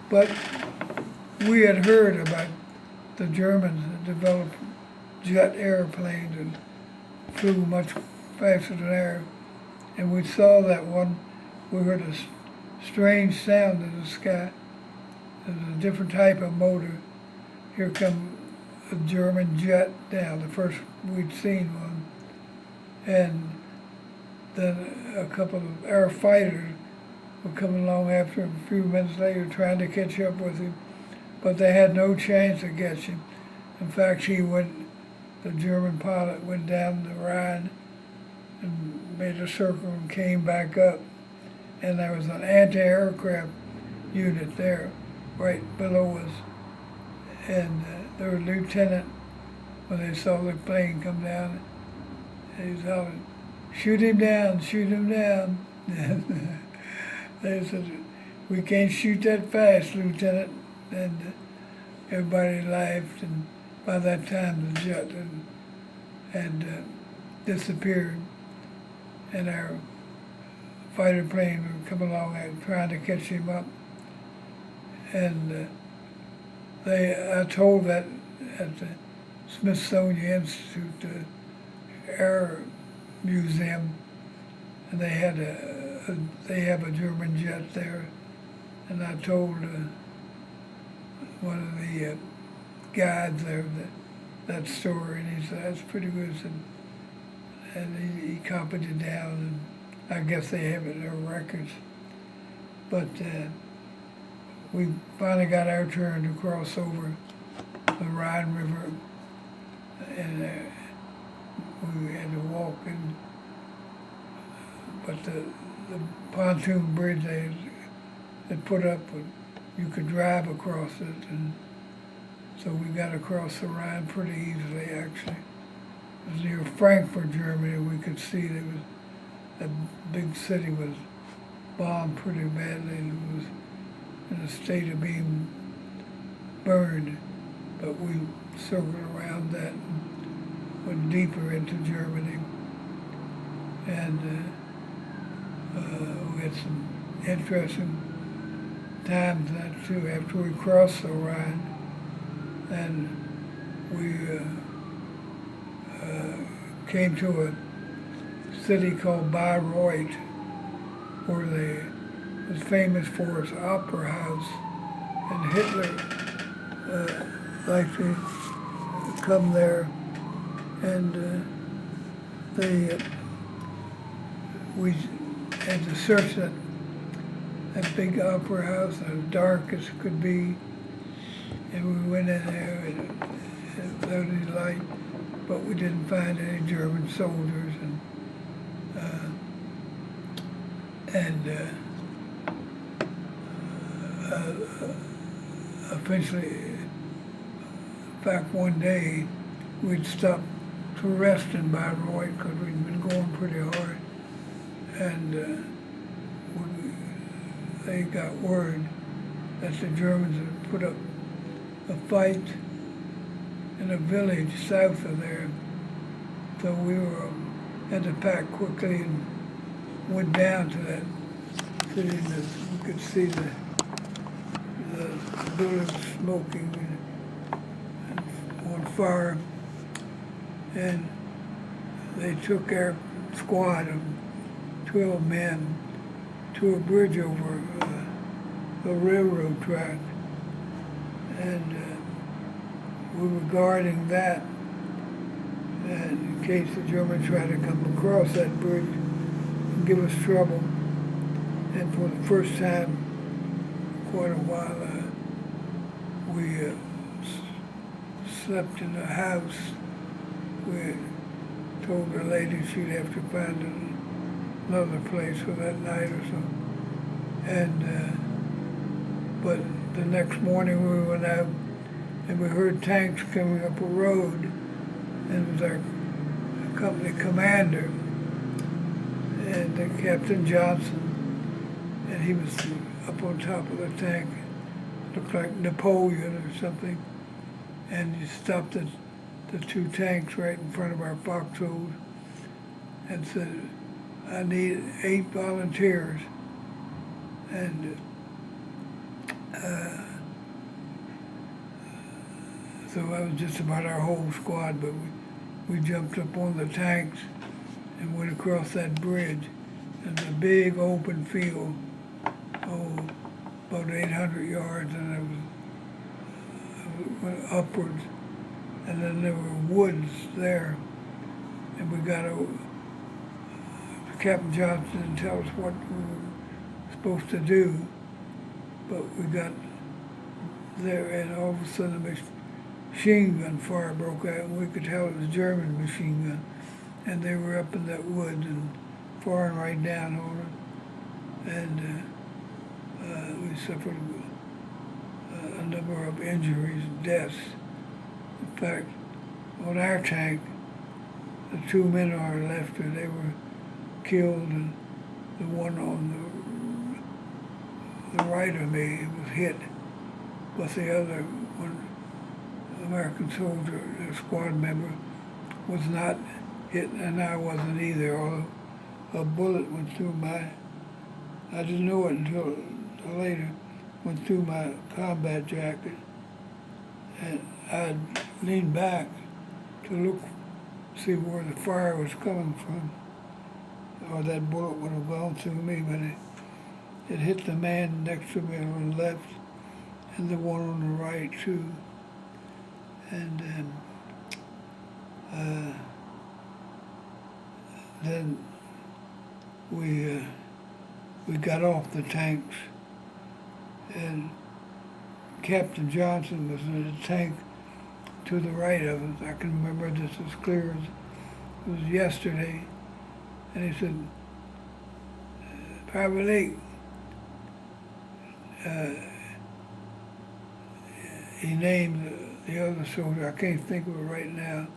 But we had heard about the Germans that developed jet airplanes and flew much faster than air. And we saw that one, we heard a strange sound in the sky. It was a different type of motor. Here come a German jet down, the first we'd seen one. And then a couple of air fighters were coming along after him a few minutes later trying to catch up with him. But they had no chance of catching him. In fact, the German pilot went down the Rhine and made a circle and came back up. And there was an anti-aircraft unit there right below us. And there was a lieutenant, when they saw the plane come down, he was hollering, shoot him down, shoot him down. And they said, we can't shoot that fast, Lieutenant. And everybody laughed, and by that time the jet had disappeared, and our fighter plane would come along and trying to catch him up. And I told that at the Smithsonian Institute, Air Museum, and they have a German jet there, and I told one of the guides there that story, and he said that's pretty good, and he copied it down, and I guess they have it in their records. But we finally got our turn to cross over the Rhine River, and we had to walk in. But the pontoon bridge they put up, you could drive across it, and so we got across the Rhine pretty easily, actually. It was near Frankfurt, Germany. We could see that big city was bombed pretty badly, and it was in a state of being burned. But we circled around that and went deeper into Germany. And we had some interesting times that too after we crossed the Rhine, and we came to a city called Bayreuth, where they was famous for its opera house, and Hitler liked to come there, and we had to search that big opera house, as dark as it could be, and we went in there and without any light, but we didn't find any German soldiers, eventually, in fact, one day we'd stopped to rest in Bayreuth because we'd been going pretty hard, and they got word that the Germans had put up a fight in a village south of there. So we had to pack quickly and went down to that city, and we could see the buildings smoking and on fire. And they took our squad of 12 men to a bridge over a railroad track, and we were guarding that, and in case the Germans tried to come across that bridge and give us trouble. And for the first time in quite a while, we slept in a house. We told the lady she'd have to find another place for that night or so. And but the next morning we went out and we heard tanks coming up a road, and it was our company commander and Captain Johnson, and he was up on top of the tank, looked like Napoleon or something, and he stopped the two tanks right in front of our foxholes and said, I need 8 volunteers. And So that was just about our whole squad, but we jumped up on the tanks and went across that bridge. And a big open field, about 800 yards, and it went upwards. And then there were woods there. And we got Captain Johnson didn't tell us what we were supposed to do, but we got there, and all of a sudden a machine gun fire broke out, and we could tell it was a German machine gun. And they were up in that woods and firing right down on it. And we suffered a number of injuries and deaths. In fact, on our tank, the 2 men on our left, they were killed, and the one on the right of me was hit, but the other one, American soldier, a squad member, was not hit, and I wasn't either, although a bullet went through I didn't know it until later, went through my combat jacket, and I leaned back to look, see where the fire was coming from, or that bullet would have gone through me, but it hit the man next to me on the left and the one on the right too. And then we got off the tanks, and Captain Johnson was in a tank to the right of us. I can remember this as clear as it was yesterday. And he said, Private Leake, he named the other soldier, I can't think of it right now,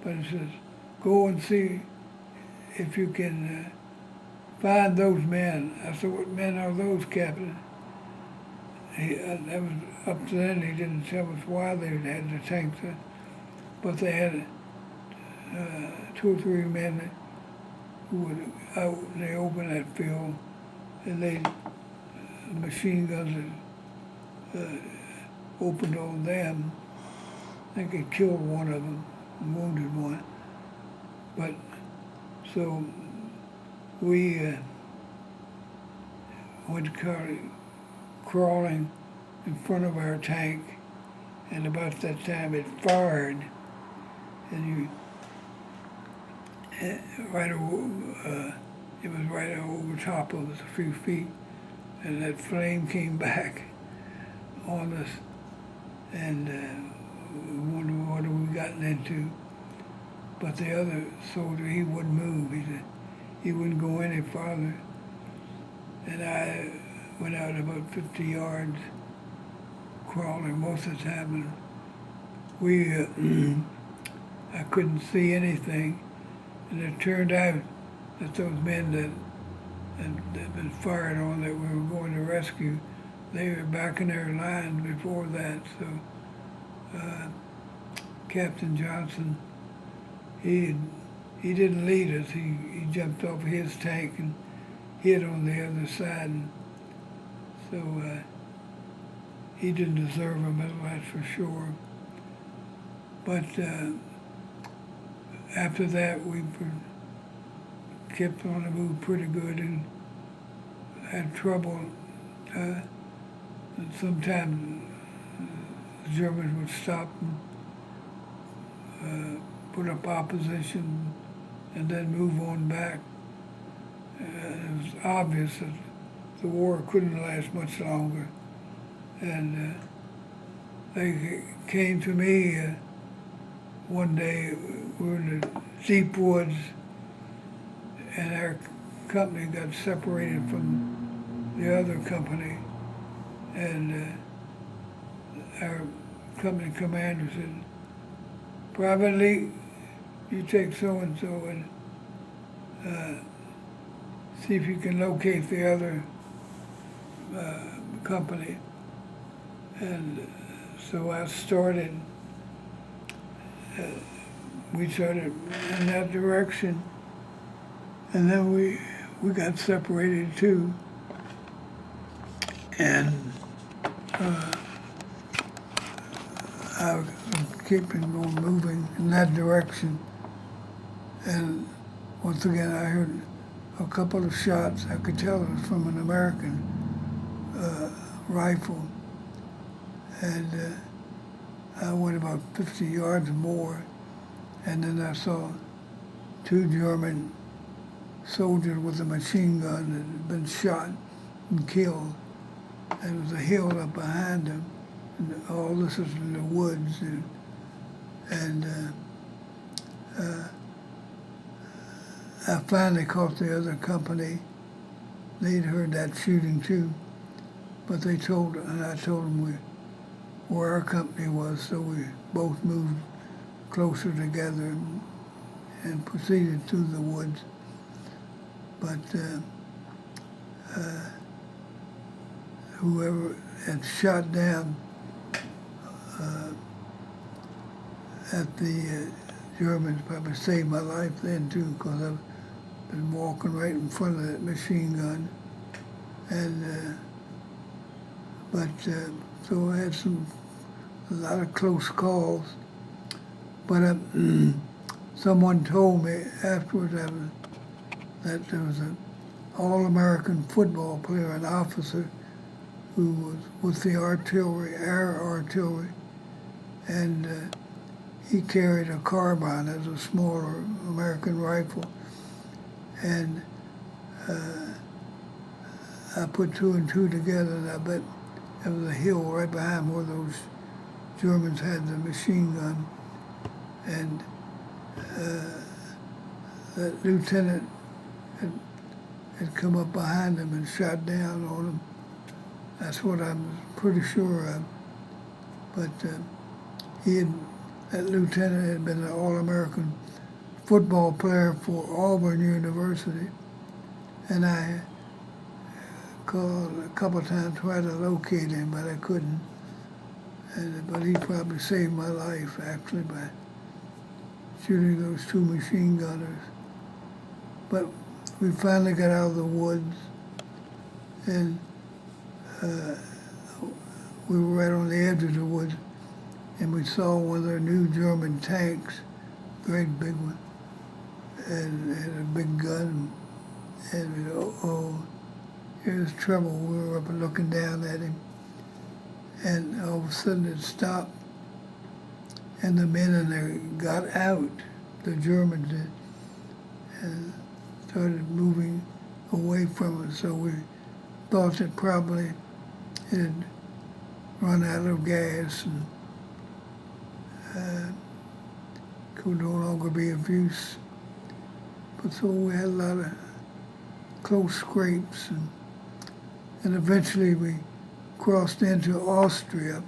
but he says, go and see if you can find those men. I said, what men are those, Captain? That was up to then, he didn't tell us why they had the tanks, but they had 2 or 3 men who were out, and they opened that field, and machine guns had opened on them. I think it killed one of them, and wounded one. But, so we went crawling in front of our tank, and about that time it fired, and it was right over top of us a few feet, and that flame came back on us, and we wondered what we gotten into. But the other soldier, he wouldn't move. He said he wouldn't go any farther. And I went out about 50 yards, crawling most of the time, and I couldn't see anything. And it turned out that those men that had been fired on that we were going to rescue, they were back in their line before that. So Captain Johnson, he didn't lead us. He jumped off his tank and hid on the other side. And so he didn't deserve a medal, that's for sure. But after that, we kept on the move pretty good and had trouble. And sometimes the Germans would stop and put up opposition and then move on back. It was obvious that the war couldn't last much longer. And they came to me one day. We were in the deep woods, and our company got separated from the other company, and our company commander said, Private Leake, you take so-and-so and see if you can locate the other company. And so I started, we started in that direction, and then we got separated too. And I was keeping on moving in that direction. And once again, I heard a couple of shots. I could tell it was from an American rifle. And I went about 50 yards more, and then I saw two German soldiers with a machine gun that had been shot and killed. And there was a hill up behind them, and all this was in the woods. And I finally caught the other company. They'd heard that shooting too, but I told them where our company was, so we both moved closer together and proceeded through the woods. But whoever had shot down at the Germans probably saved my life then too, because I've been walking right in front of that machine gun. And so I had a lot of close calls. But someone told me afterwards that there was an all-American football player, an officer, who was with the artillery, air artillery, and he carried a carbine as a smaller American rifle. And I put two and two together, and I bet there was a hill right behind where those Germans had the machine gun. And that lieutenant had come up behind them and shot down on them. That's what I'm pretty sure of. But that lieutenant had been an All-American football player for Auburn University. And I called a couple of times, tried to locate him, but I couldn't. But he probably saved my life, actually, by shooting those two machine gunners. But we finally got out of the woods, and we were right on the edge of the woods, and we saw one of their new German tanks, great big one, and had a big gun, and we go, oh, here's trouble. We were up looking down at him, and all of a sudden it stopped, and the men in there got out, the Germans did, and started moving away from us. So we thought that probably it had run out of gas and could no longer be of use. But so we had a lot of close scrapes, and eventually we crossed into Austria,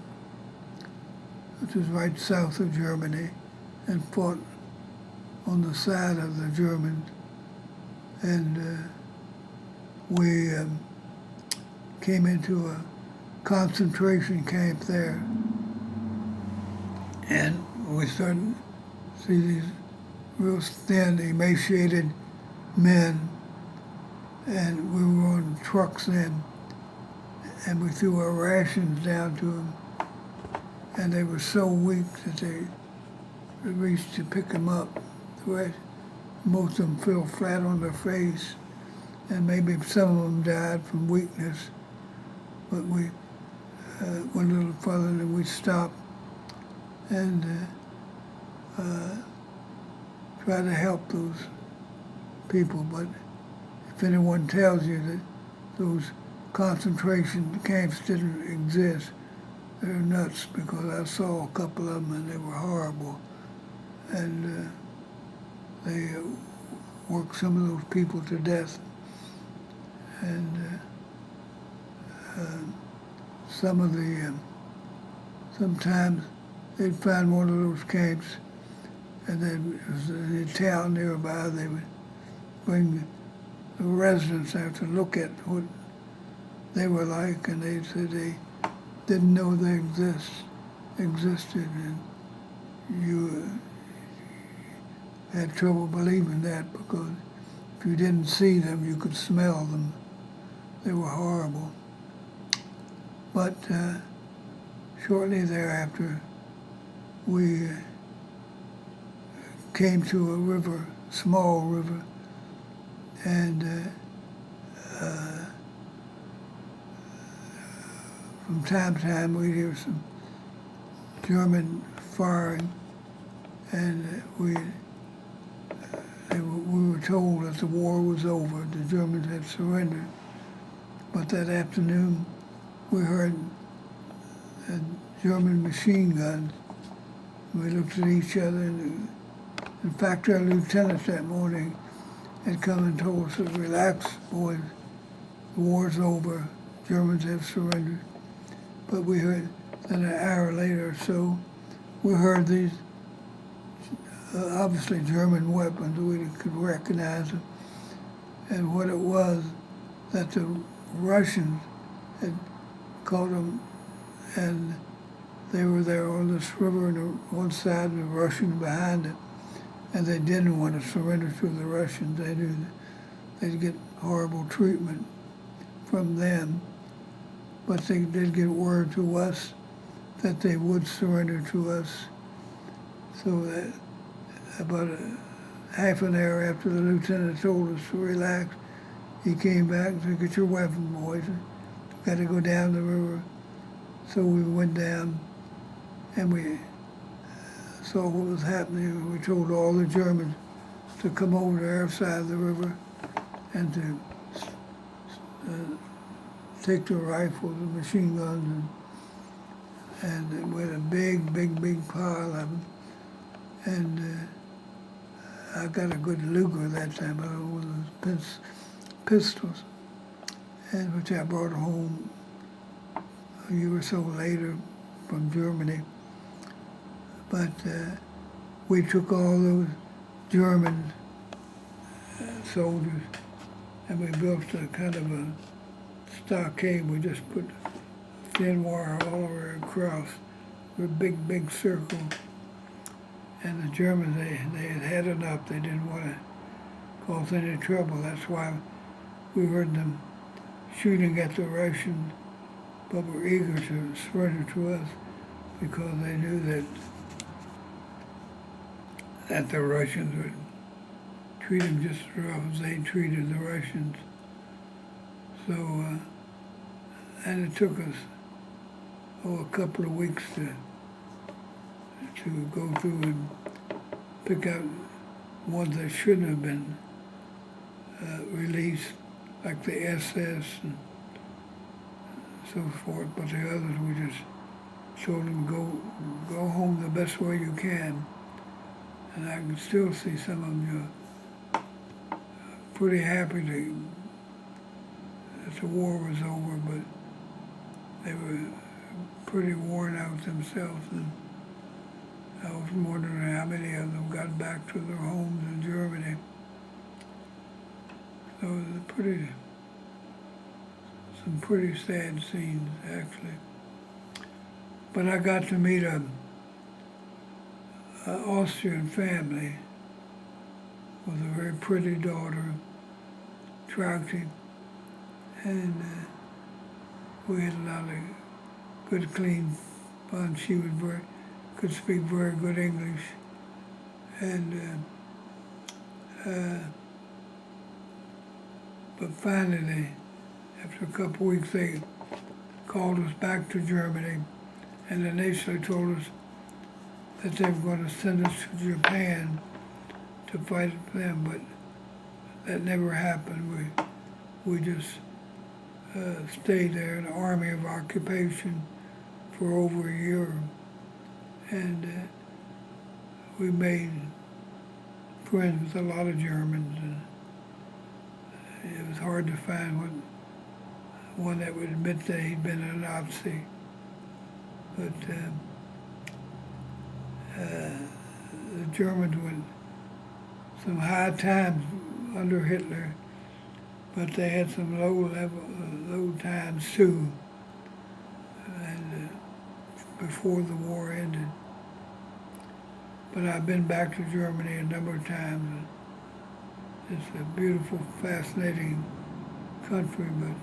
which was right south of Germany, and fought on the side of the Germans. And we came into a concentration camp there. And we started to see these real thin, emaciated men. And we were on trucks then, and we threw our rations down to them. And they were so weak that they reached to pick them up. Most of them fell flat on their face, and maybe some of them died from weakness. But we went a little further, and we stopped and tried to help those people. But if anyone tells you that those concentration camps didn't exist, they're nuts, because I saw a couple of them and they were horrible. And they worked some of those people to death. And sometimes they'd find one of those camps, and then in a town nearby, they would bring the residents out to look at what they were like, and they said they didn't know they existed, and you had trouble believing that, because if you didn't see them, you could smell them. They were horrible. But shortly thereafter, we came to a river, small river, and from time to time we'd hear some German firing, and we were told that the war was over, the Germans had surrendered. But that afternoon we heard German machine guns. We looked at each other, and in fact our lieutenant that morning had come and told us to relax, boys, the war's over, Germans have surrendered. But we heard, then an hour later or so, we heard these obviously German weapons. We could recognize them. And what it was, that the Russians had caught them, and they were there on this river on one side and the Russians behind it. And they didn't want to surrender to the Russians. They knew that they'd get horrible treatment from them. But they did get word to us that they would surrender to us. So that about half an hour after the lieutenant told us to relax, he came back and said, "Get your weapon, boys. We've got to go down the river." So we went down and we saw what was happening. We told all the Germans to come over to our side of the river and to take the rifles and machine guns, and we had a big pile of them. And I got a good Luger that time, one of those pistols, and which I brought home a year or so later from Germany. But we took all those German soldiers and we built a kind of a stockade. We just put thin wire all over across, a big circle. And the Germans, they had enough. They didn't want to cause any trouble. That's why we heard them shooting at the Russians, but were eager to surrender to us because they knew that the Russians would treat them just as rough as they treated the Russians. So, and it took us, a couple of weeks to go through and pick out ones that shouldn't have been released, like the SS and so forth. But the others, we just told them, go home the best way you can. And I can still see some of them pretty happy that the war was over, but they were pretty worn out themselves. And I was wondering how many of them got back to their homes in Germany. So it was some pretty sad scenes, actually. But I got to meet an Austrian family with a very pretty daughter, Trauti, and we had a lot of good, clean fun. She was could speak very good English, and but finally, after a couple of weeks, they called us back to Germany, and initially told us that they were going to send us to Japan to fight for them, but that never happened. We just stayed there in the Army of Occupation for over a year. And we made friends with a lot of Germans, and it was hard to find one that would admit that he'd been a Nazi. But the Germans went some high times under Hitler, but they had some low times too. And before the war ended. But I've been back to Germany a number of times. It's a beautiful, fascinating country, but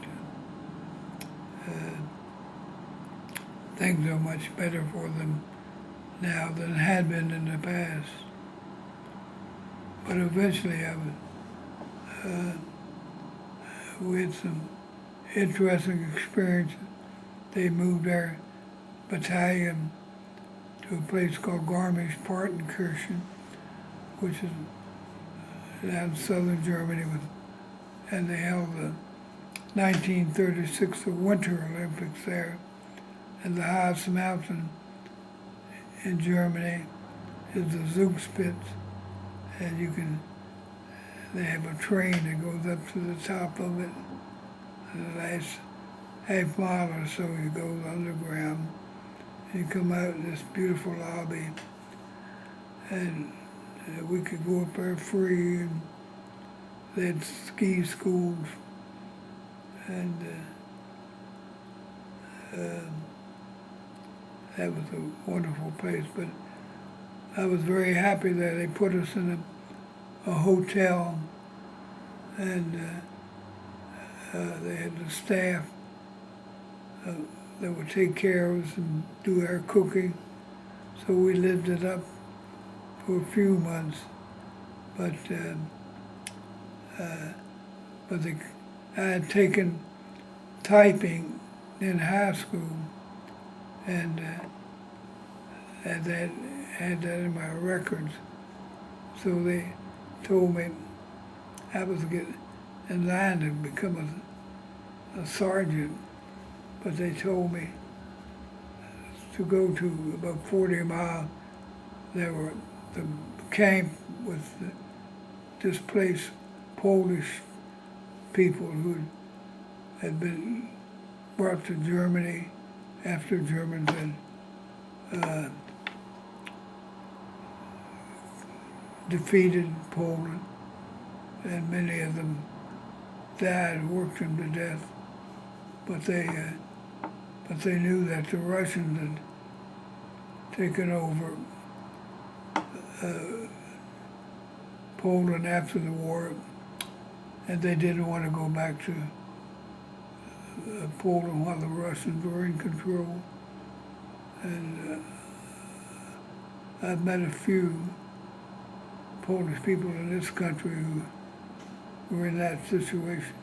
things are much better for them now than had been in the past. But eventually we had some interesting experiences. They moved our battalion to a place called Garmisch-Partenkirchen, which is down in southern Germany, and they held the 1936 Winter Olympics there. And the highest mountain in Germany is the Zugspitze, and they have a train that goes up to the top of it. And the last half mile or so you go underground. You come out in this beautiful lobby, and we could go up there free, and they had ski schools, and that was a wonderful place. But I was very happy that they put us in a hotel, and they had the staff that would take care of us and do our cooking. So we lived it up for a few months, but I had taken typing in high school, and had that in my records. So they told me I was to get in line to become a sergeant, but they told me to go to about 40 miles. There were the camp with the displaced Polish people who had been brought to Germany after Germans had defeated Poland, and many of them died, worked them to death. But they knew that the Russians had taken over Poland after the war, and they didn't want to go back to Poland while the Russians were in control. And I've met a few Polish people in this country who were in that situation.